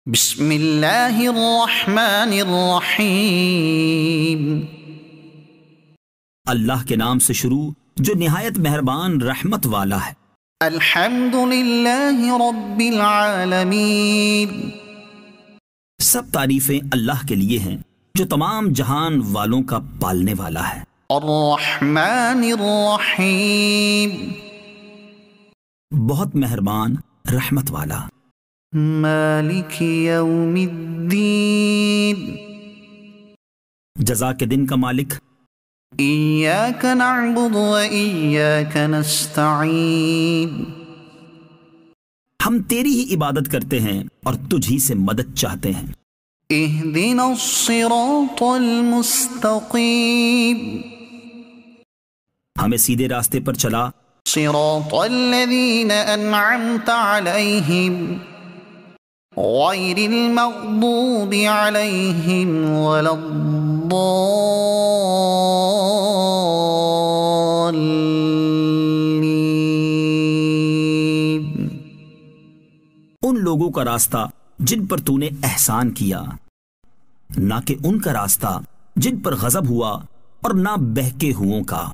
بسم اللہ الرحمن الرحیم۔ اللہ کے نام سے شروع جو نہایت مہربان رحمت والا ہے۔ الحمد للہ رب العالمین۔ سب تعریفیں اللہ کے لیے ہیں جو تمام جہان والوں کا پالنے والا ہے۔ الرحمن الرحیم۔ بہت مہربان رحمت والا۔ مالک یوم الدین۔ جزا کے دن کا مالک۔ ایاک نعبد و ایاک نستعین۔ ہم تیری ہی عبادت کرتے ہیں اور تجھ ہی سے مدد چاہتے ہیں۔ اہدنا الصراط المستقیم۔ ہمیں سیدھے راستے پر چلا۔ صراط الذین انعمت علیہم غیر المغضوب علیہم ولا الضالین۔ ان لوگوں کا راستہ جن پر تو نے احسان کیا، نہ کہ ان کا راستہ جن پر غضب ہوا اور نہ بہکے ہوئوں کا۔